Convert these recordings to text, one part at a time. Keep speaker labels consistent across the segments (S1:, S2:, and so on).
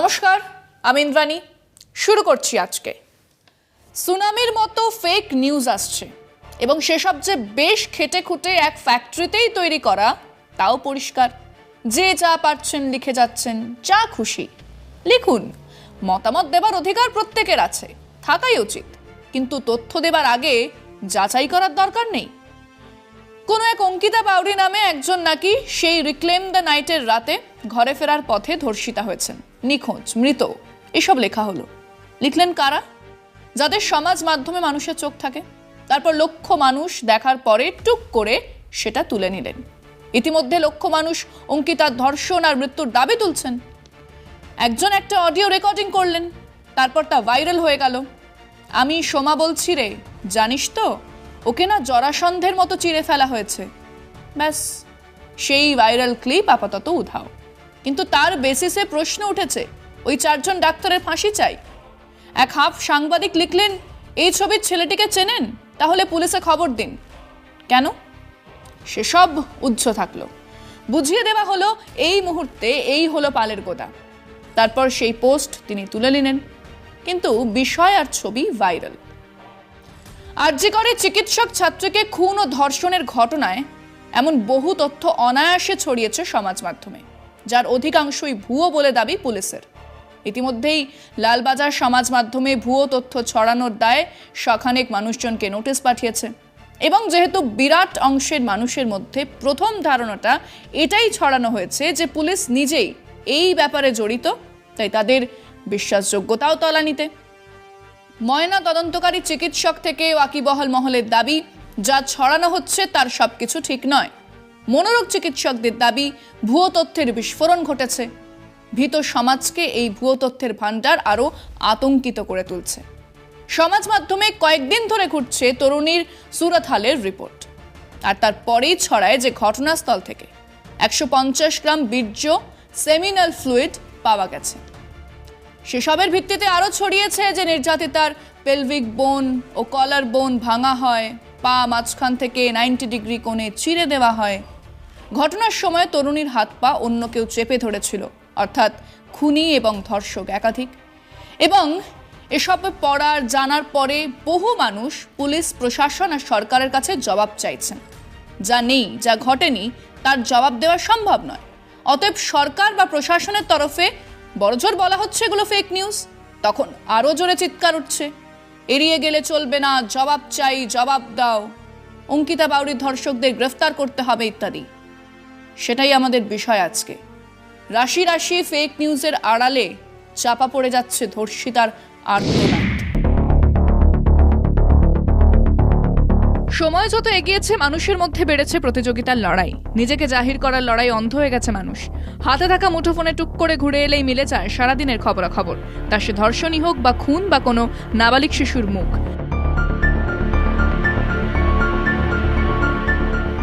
S1: নমস্কার, আমি ইন্দ্রাণী। শুরু করছি আজকে। সুনামির মতো ফেক নিউজ আসছে এবং সেসব যে বেশ খেটে খুঁটে এক ফ্যাক্টরিতেই তৈরি করা, তাও পরিষ্কার। যে যা পারছেন লিখে যাচ্ছেন, যা খুশি লিখুন। মতামত দেবার অধিকার প্রত্যেকের আছে, থাকাই উচিত, কিন্তু তথ্য দেবার আগে যাচাই করার দরকার নেই। কোনো এক অঙ্কিতা বাউরি নামে একজন নাকি সেই রিক্লেম দ্য নাইটের রাতে ঘরে ফেরার পথে ধর্ষিতা হয়েছেন, নিখোঁজ, মৃত, এসব লেখা হলো। লিখলেন কারা? যাদের সমাজ মাধ্যমে মানুষের চোখ থাকে। তারপর লক্ষ মানুষ দেখার পরে টুক করে সেটা তুলে নিলেন। ইতিমধ্যে লক্ষ মানুষ অঙ্কিতার ধর্ষণ আর মৃত্যুর দাবি তুলছেন। একজন একটা অডিও রেকর্ডিং করলেন, তারপর তা ভাইরাল হয়ে গেল। আমি সোমা বলছি রে, জানিস তো ওকে না জরাসন্ধের মতো চিড়ে ফেলা হয়েছে। ব্যাস, সেই ভাইরাল ক্লিপ আপাতত উধাও। কিন্তু তার বেসিসে প্রশ্ন উঠেছে, ওই 4 জন ডাক্তারের ফাঁসি চাই। এক হাফ সাংবাদিক লিখলেন, এই ছবির ছেলেটিকে চেনেন? তাহলে পুলিশে খবর দিন। কেন? সেসব উজ্জ্ব থাকলো। বুঝিয়ে দেওয়া হলো এই মুহূর্তে এই হলো পালের গোদা। তারপর সেই পোস্ট তিনি তুলে নিলেন, কিন্তু বিষয় আর ছবি ভাইরাল। আরজিকরে চিকিৎসক ছাত্রীকে খুন ও ধর্ষণের ঘটনায় এমন বহু তথ্য অনায়াসে ছড়িয়েছে সমাজ মাধ্যমে, যার অধিকাংশই ভুয়ো বলে দাবি পুলিশের। ইতিমধ্যেই লালবাজার সমাজ মাধ্যমে ভুয়ো তথ্য ছড়ানোর দায়ে শখানেক মানুষজনকে নোটিশ পাঠিয়েছে। এবং যেহেতু বিরাট অংশের মানুষের মধ্যে প্রথম ধারণাটা এটাই ছড়ানো হয়েছে যে পুলিশ নিজেই এই ব্যাপারে জড়িত, তাই তাদের বিশ্বাসযোগ্যতাও তলানিতে। ময়না তদন্তকারী চিকিৎসক থেকে ওয়াকিবহাল মহলের দাবি, যা ছড়ানো হচ্ছে তার সবকিছু ঠিক নয়। মনোরোগ চিকিৎসকদের দাবি, ভুয়ো তথ্যের বিস্ফোরণ ঘটেছে। ভীত সমাজকে এই ভুয়ো তথ্যের ভান্ডার আরও আতঙ্কিত করে তুলছে। সমাজ মাধ্যমে কয়েকদিন ধরে ঘুরছে তরুণীর সুরত হালের রিপোর্ট, আর তারপরেই ছড়ায় যে ঘটনাস্থল থেকে 150 গ্রাম বীর্য সেমিনাল ফ্লুইড পাওয়া গেছে। সেসবের ভিত্তিতে আরও ছড়িয়েছে যে নির্যাতিতার পেলভিক বোন ও কলার বোন ভাঙা হয়, পা মাঝখান থেকে 90 ডিগ্রি কোণে চিরে দেওয়া হয়। ঘটনার সময় তরুণীর হাত পা অন্য কেউ চেপে ধরেছিল, অর্থাৎ খুনি এবং ধর্ষক একাধিক। এবং এসব পড়ার জানার পরে বহু মানুষ পুলিশ প্রশাসন আর সরকারের কাছে জবাব চাইছেন। যা নেই, যা ঘটেনি, তার জবাব দেওয়া সম্ভব নয়। অতএব সরকার বা প্রশাসনের তরফে বড়জোর বলা হচ্ছে এগুলো ফেক নিউজ, তখন আরও জোরে চিৎকার উঠছে, এড়িয়ে গেলে চলবে না, জবাব চাই, জবাব দাও, অঙ্কিতা বাউরির ধর্ষকদের গ্রেফতার করতে হবে ইত্যাদি। সেটাই আমাদের বিষয় আজকে। রাশি রাশি ফেক নিউজের আড়ালে চাপা পড়ে যাচ্ছে ধর্ষিতার আর্তনাদ। সময় যত এগিয়েছে মানুষের মধ্যে বেড়েছে প্রতিযোগিতার লড়াই, নিজেকে জাহির করার লড়াই অন্ধ হয়ে গেছে মানুষ। হাতে থাকা মুঠোফোনে টুক করে ঘুরে এলেই মিলে যায় সারাদিনের খবরাখবর, তা সে ধর্ষণই হোক বা খুন বা কোনো নাবালিক শিশুর মুখ।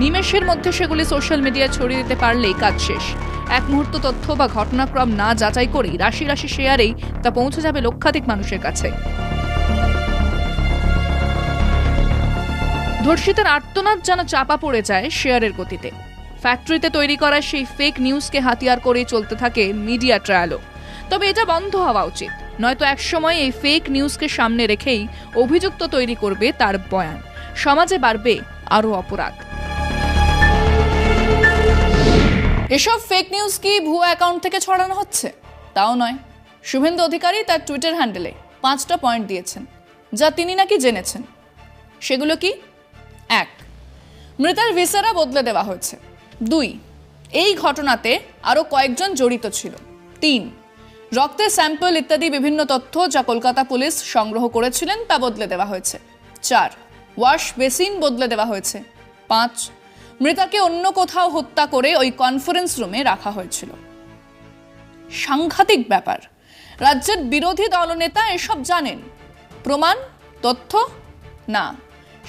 S1: নিমেষের মধ্যে সেগুলি সোশ্যাল মিডিয়ায় ছড়িয়ে দিতে পারলেই কাজ শেষ। এক মুহূর্ত তথ্য বা ঘটনাক্রম না যাচাই করেই রাশি রাশি শেয়ারেই তা পৌঁছে যাবে লক্ষাধিক মানুষের কাছে। ধর্ষিতার আর্তনাদ যেন চাপা পড়ে যায় শেয়ারের গতিতে। ফ্যাক্টরিতে তৈরি করা সেই ফেক নিউজকে হাতিয়ার করেই চলতে থাকে মিডিয়া ট্রায়ালও। তবে এটা বন্ধ হওয়া উচিত, নয়তো একসময় এই ফেক নিউজকে সামনে রেখেই অভিযুক্ত তৈরি করবে তার বয়ান। সমাজে বাড়বে আরও অপরাধ। এসব ফেক নিউজ কি ভুয়ো অ্যাকাউন্ট থেকে ছড়ানো হচ্ছে? তাও নয়। শুভেন্দু অধিকারী তার টুইটার হ্যান্ডেলে 5টা পয়েন্ট দিয়েছেন, যা তিনি নাকি জেনেছেন। সেগুলো কি? 1. মৃতার ভিসারা বদলে দেওয়া হয়েছে। 2. এই ঘটনাতে আরও কয়েকজন জড়িত ছিল। 3. রক্তের স্যাম্পল ইত্যাদি বিভিন্ন তথ্য যা কলকাতা পুলিশ সংগ্রহ করেছিলেন তা বদলে দেওয়া হয়েছে। 4. ওয়াশ বেসিন বদলে দেওয়া হয়েছে। 5. মৃতাকে অন্য কোথাও হত্যা করে ওই কনফারেন্স রুমে রাখা হয়েছিল। সাংঘাতিক ব্যাপার। রাজ্যের বিরোধী দলনেতা এসব জানেন। প্রমাণ, তথ্য না,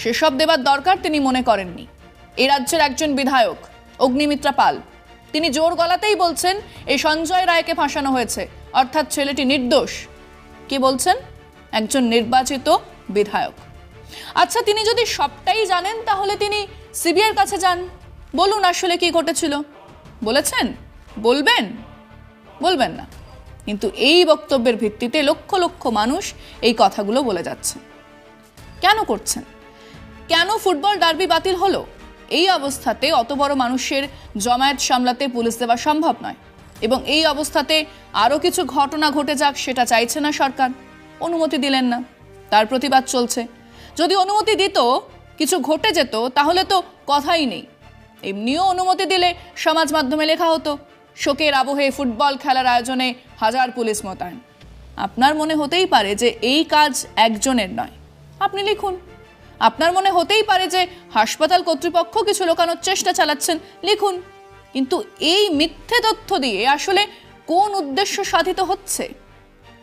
S1: সেসব দেবার দরকার তিনি মনে করেননি। এই রাজ্যের একজন বিধায়ক অগ্নিমিত্রা পাল, তিনি জোর গলাতেই বলছেন এই সঞ্জয় রায়কে ফাঁসানো হয়েছে, অর্থাৎ ছেলেটি নির্দোষ। কি বলছেন? একজন নির্বাচিত বিধায়ক। আচ্ছা, তিনি যদি সবটাই জানেন তাহলে তিনি সিবিআইয়ের কাছে যান, বলুন আসলে কি ঘটেছিল। বলেছেন? বলবেন? বলবেন না। কিন্তু এই বক্তব্যের ভিত্তিতে লক্ষ লক্ষ মানুষ এই কথাগুলো বলে যাচ্ছে। কেন করছেন? কেন ফুটবল ডার্বি বাতিল হলো? এই অবস্থাতে অত বড় মানুষের জমায়েত সামলাতে পুলিশ দেওয়া সম্ভব নয়, এবং এই অবস্থাতে আরও কিছু ঘটনা ঘটে যাক সেটা চাইছে না সরকার, অনুমতি দিলেন না, তার প্রতিবাদ চলছে। যদি অনুমতি দিত, কিছু ঘটে যেত, তাহলে তো কথাই নেই। এমনিও অনুমতি দিলে সমাজ মাধ্যমে লেখা হতো শোকের আবহে ফুটবল খেলার আয়োজনে 1000 পুলিশ মোতায়েন। আপনার মনে হতেই পারে যে এই কাজ একজনের নয়, আপনি লিখুন। আপনার মনে হতেই পারে যে হাসপাতাল কর্তৃপক্ষ কিছু লুকানোর চেষ্টা চালাচ্ছেন, লিখুন। কিন্তু এই মিথ্যে তথ্য দিয়ে আসলে কোন উদ্দেশ্য সাধিত হচ্ছে?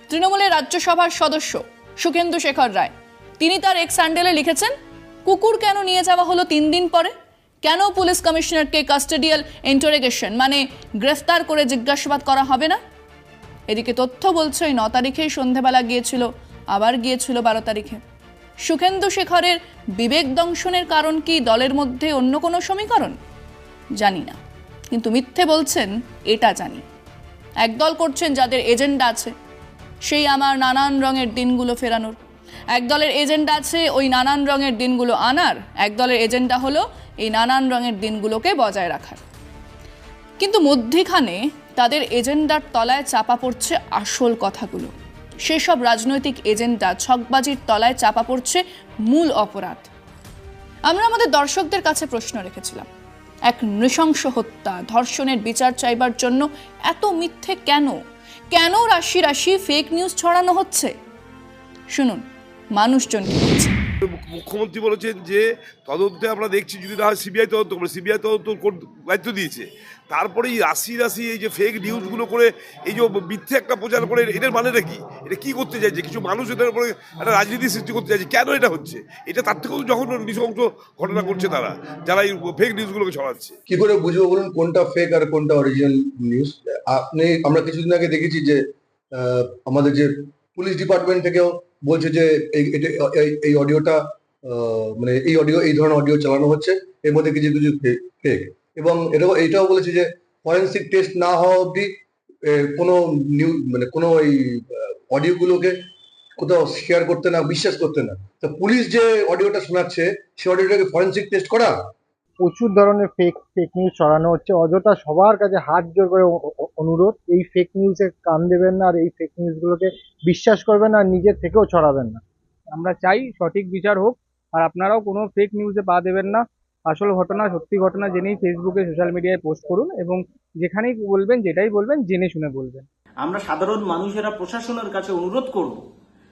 S1: তৃণমূলের রাজ্যসভার সদস্য সুখেন্দু শেখর রায়, তিনি তার এক্স হ্যান্ডেলে লিখেছেন, কুকুর কেন নিয়ে যাওয়া হলো 3 দিন পরে? কেন পুলিশ কমিশনারকে কাস্টোডিয়াল ইন্টারোগেশন মানে গ্রেফতার করে জিজ্ঞাসাবাদ করা হবে না? এদিকে তথ্য বলছে ওই 9 তারিখেই সন্ধেবেলা গিয়েছিল, আবার গিয়েছিল 12 তারিখে। সুখেন্দু শেখরের বিবেক দংশনের কারণ কি দলের মধ্যে অন্য কোনো সমীকরণ? জানি না, কিন্তু মিথ্যে বলছেন এটা জানি। একদল করছেন যাদের এজেন্ডা আছে সেই আমার নানান রঙের দিনগুলো ফেরানোর, একদলের এজেন্ডা আছে ওই নানান রঙের দিনগুলো আনার, একদলের এজেন্ডা হলো এই নানান রঙের দিনগুলোকে বজায় রাখার। কিন্তু মধ্যিখানে তাদের এজেন্ডার তলায় চাপা পড়ছে আসল কথাগুলো। সেসব রাজনৈতিক এজেন্ডা ছকবাজির তলায় চাপা পড়ছে মূল অপরাধ। আমরা আমাদের দর্শকদের কাছে প্রশ্ন রেখেছিলাম, এক নৃশংস হত্যা ধর্ষণের বিচার চাইবার জন্য এত মিথ্যে কেন? কেন রাশি রাশি ফেক নিউজ ছড়ানো হচ্ছে? শুনুন মানুষজন কি বলছে।
S2: মুখ্যমন্ত্রী বলেছেন যে তদন্তে আমরা দেখছি, যদি না হয় সিবিআই তদন্ত করে, সিবিআই তদন্ত দায়িত্ব দিয়েছে। তারপরে এই রাশি এই যে ফেক নিউজগুলো করে এই যে মিথ্যে একটা প্রচার করে, এটার মানেটা কি? এটা কি করতে চাইছে? কিছু মানুষ এটার উপরে একটা রাজনীতি সৃষ্টি করতে চাইছে। কেন এটা হচ্ছে? এটা তার থেকেও যখন নৃশংস ঘটনা করছে তারা, যারা এই ফেক নিউজগুলোকে ছড়াচ্ছে।
S3: কি করে বুঝবো বলুন কোনটা ফেক আর কোনটা অরিজিনাল নিউজ? আমরা কিছুদিন আগে দেখেছি যে আমাদের যে পুলিশ ডিপার্টমেন্ট থেকেও বলছে যে এই অডিওটা মানে এই ধরনের অডিও চালানো হচ্ছে, এর মধ্যে কিছু কিছু ফেক। এবং এটাও বলেছে যে ফরেন্সিক টেস্ট না হওয়া অবধি কোনো নিউজ মানে কোনো এই অডিওগুলোকে কোথাও শেয়ার করতে না, বিশ্বাস করতে না। তো পুলিশ যে অডিওটা শোনাচ্ছে সেই অডিওটাকে ফরেন্সিক টেস্ট করা।
S4: প্রচুর ধরনের ফেক নিউজ ছড়ানো হচ্ছে। অযথা সবার কাছে হাত জোর করে অনুরোধ, এই ফেক নিউজে কান দেবেন না, আর এই ফেক নিউজগুলোকে বিশ্বাস করবেন না, আর নিজের থেকেও ছড়াবেন না।
S5: আমরা চাই সঠিক বিচার হোক, আর আপনারাও কোনো ফেক নিউজে পা দেবেন না। আসল ঘটনা, সত্যি ঘটনা জেনেই ফেসবুকে, সোশ্যাল মিডিয়ায় পোস্ট করুন, এবং যেখানেই বলবেন, যেটাই বলবেন জেনে শুনে বলবেন।
S6: আমরা সাধারণ মানুষেরা প্রশাসনের কাছে অনুরোধ করব,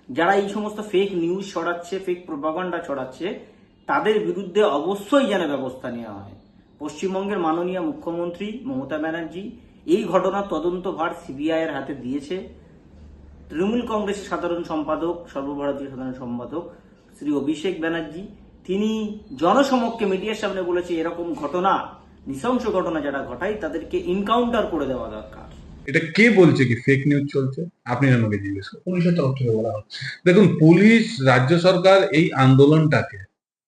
S6: যারা এই সমস্ত ফেক নিউজ ছড়াচ্ছে, ফেক প্রপাগান্ডা ছড়াচ্ছে, তাদের বিরুদ্ধে অবশ্যই যেন ব্যবস্থা নেওয়া হয়। পশ্চিমবঙ্গের মাননীয় মুখ্যমন্ত্রী মমতা ব্যানার্জি এই ঘটনার তদন্তভার সিবিআই এর হাতে দিয়েছে। তৃণমূল কংগ্রেসের সাধারণ সম্পাদক, সর্বভারতীয় সাধারণ সম্পাদক শ্রী অভিষেক ব্যানার্জি, তিনি জনসমক্ষে মিডিয়ার সামনে বলেছে, এরকম ঘটনা, নৃশংস ঘটনা যারা ঘটায় তাদেরকে ইনকাউন্টার করে দেওয়া দরকার।
S7: এটা কে বলছে কি ফেক নিউজ চলছে? আপনি আমাকে জিজ্ঞেস করুন। পুলিশের তরফ থেকে বলা হচ্ছে। দেখুন, পুলিশ, রাজ্য সরকার এই আন্দোলনটাকে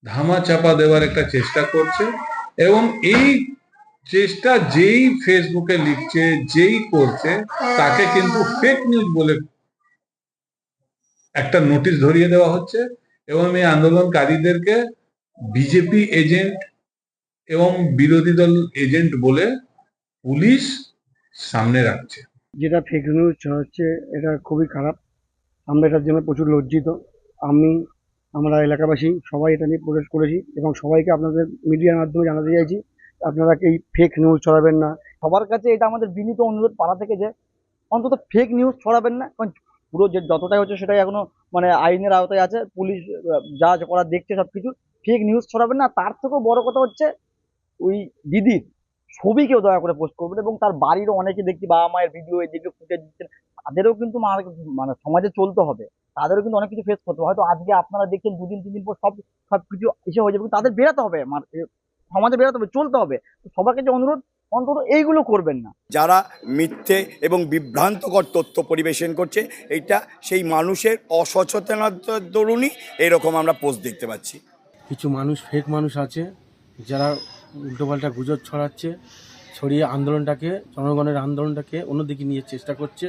S7: ধামা চাপা দেওয়ার একটা চেষ্টা করছে, এবং এই চেষ্টা যেই ফেসবুকে লিখছে, যেই করছে, তাকে কিন্তু ফেক নিউজ বলে একটা নোটিশ ধরিয়ে দেওয়া হচ্ছে, এবং এই আন্দোলনকারীদেরকে বিজেপি এজেন্ট এবং বিরোধী দল এজেন্ট বলে পুলিশ সামনে রাখছে।
S4: যেটা ফেক নিউজ ছড়াচ্ছে এটা খুবই খারাপ। আমরা এটার জন্য প্রচুর লজ্জিত। আমরা এলাকাবাসী সবাই এটা নিয়ে প্রোটেস্ট করেছি, এবং সবাইকে আপনাদের মিডিয়ার মাধ্যমে জানাতে চাইছি, আপনারা এই ফেক নিউজ ছড়াবেন না। সবার কাছে এটা আমাদের বিনীত অনুরোধ পাড়া থেকে, যে অন্তত ফেক নিউজ ছড়াবেন না। কারণ পুরো যে যতটাই হচ্ছে সেটাই এখনো মানে আইনের আওতায় আছে, পুলিশ যা করা দেখছে সবকিছু। ফেক নিউজ ছড়াবেন না। তার থেকেও বড় কথা হচ্ছে, ওই দিদির ছবি কেউ দয়া করে পোস্ট করবেন, এবং তার বাড়িরও অনেকে দেখছি বাবা মায়ের ভিডিও এদিকে ফুটেজ দিচ্ছেন। তাদেরও কিন্তু মানে সমাজে চলতে হবে, তাদেরও কিন্তু অনেক কিছু ফেস করতে হবে। হয়তো আজকে আপনারা দেখছেন 2 দিন 3 দিন পর সবকিছু এসে হয়ে যাবে, কিন্তু তাদের বেরোতে হবে, সমাজে বেরোতে হবে, চলতে হবে। সবার কাছে অনুরোধ, অন্তত এইগুলো করবেন না।
S8: যারা মিথ্যে এবং বিভ্রান্তকর তথ্য পরিবেশন করছে, এইটা সেই মানুষের অসচেতনতার দরুনই এরকম আমরা পোস্ট দেখতে পাচ্ছি।
S9: কিছু মানুষ, ফেক মানুষ আছে, যারা উল্টোপাল্টা গুজব ছড়িয়ে জনগণের আন্দোলনটাকে অন্যদিকে নিয়ে চেষ্টা করছে।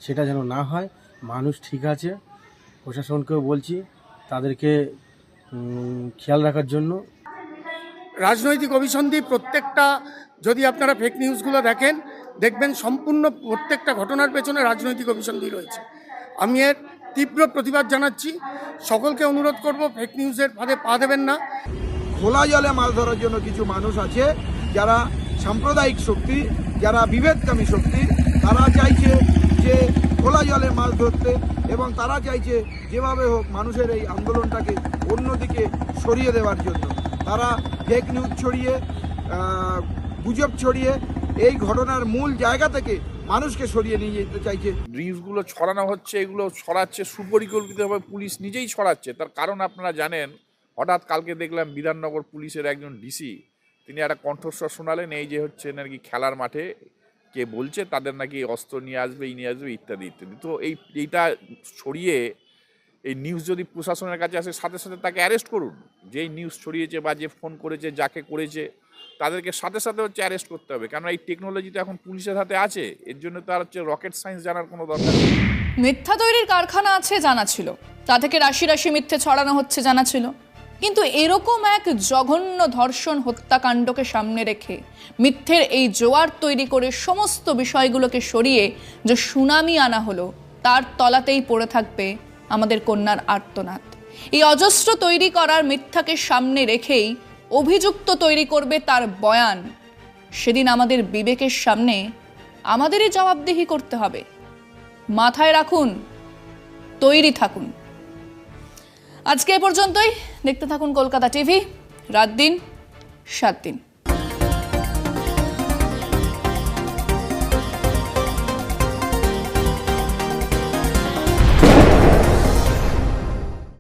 S9: সেটা যেন না হয়। মানুষ ঠিক আছে, প্রশাসনকেও বলছি তাদেরকে খেয়াল রাখার জন্য।
S10: রাজনৈতিক অভিসন্ধি প্রত্যেকটা, যদি আপনারা ফেক নিউজগুলো দেখবেন সম্পূর্ণ প্রত্যেকটা ঘটনার পেছনে রাজনৈতিক অভিসন্ধি রয়েছে। আমি এর তীব্র প্রতিবাদ জানাচ্ছি। সকলকে অনুরোধ করব, ফেক নিউজের ফাঁদে পা দেবেন না।
S11: খোলা জলে মাছ ধরার জন্য কিছু মানুষ আছে যারা সাম্প্রদায়িক শক্তি, যারা বিভেদকামী শক্তি, তারা চাইছে যে খোলা জলে মাছ ধরতে, এবং তারা চাইছে যেভাবে হোক মানুষের এই আন্দোলনটাকে অন্যদিকে সরিয়ে দেওয়ার জন্য। তারা ফেক নিউজ ছড়িয়ে, গুজব ছড়িয়ে এই ঘটনার মূল জায়গা থেকে মানুষকে সরিয়ে নিয়ে যেতে চাইছে।
S12: নিউজগুলো ছড়ানো হচ্ছে, এগুলো ছড়াচ্ছে সুপরিকল্পিতভাবে, পুলিশ নিজেই ছড়াচ্ছে। তার কারণ আপনারা জানেন, হঠাৎ কালকে দেখলাম বিধাননগর পুলিশের একজন ডিসি তিনি একটা কণ্ঠস্বর শোনালেন, এই যে হচ্ছে নাকি খেলার মাঠে কে বলছে তাদের নাকি অস্ত্র নিয়ে আসবে, নিয়ে আসবে ইত্যাদি ইত্যাদি। তো এইটা ছড়িয়ে এই নিউজ যদি প্রশাসনের কাছে আসে, সাথে সাথে তাকে অ্যারেস্ট করুন। যেই নিউজ ছড়িয়েছে বা যে ফোন করেছে, যাকে করেছে, তাদেরকে সাথে সাথে হচ্ছে অ্যারেস্ট করতে হবে। কারণ এই টেকনোলজি তো এখন পুলিশের হাতে আছে, এর জন্য তার হচ্ছে রকেট সায়েন্স জানার কোনো দরকার নেই।
S1: মিথ্যা তৈরির কারখানা আছে জানা ছিল, তা থেকে রাশি রাশি মিথ্যে ছড়ানো হচ্ছে জানা ছিল, কিন্তু এরকম এক জঘন্য ধর্ষণ হত্যাকাণ্ডকে সামনে রেখে মিথ্যের এই জোয়ার তৈরি করে সমস্ত বিষয়গুলোকে সরিয়ে যে সুনামি আনা হলো, তার তলাতেই পড়ে থাকবে আমাদের কন্যার আর্তনাদ। এই অজস্র তৈরি করার মিথ্যাকে সামনে রেখেই অভিযুক্ত তৈরি করবে তার বয়ান। সেদিন আমাদের বিবেকের সামনে আমাদেরই জবাবদিহি করতে হবে। মাথায় রাখুন, তৈরি থাকুন। আজকে এ পর্যন্তই। দেখতে থাকুন কলকাতা টিভি, রাত দিন 7 দিন।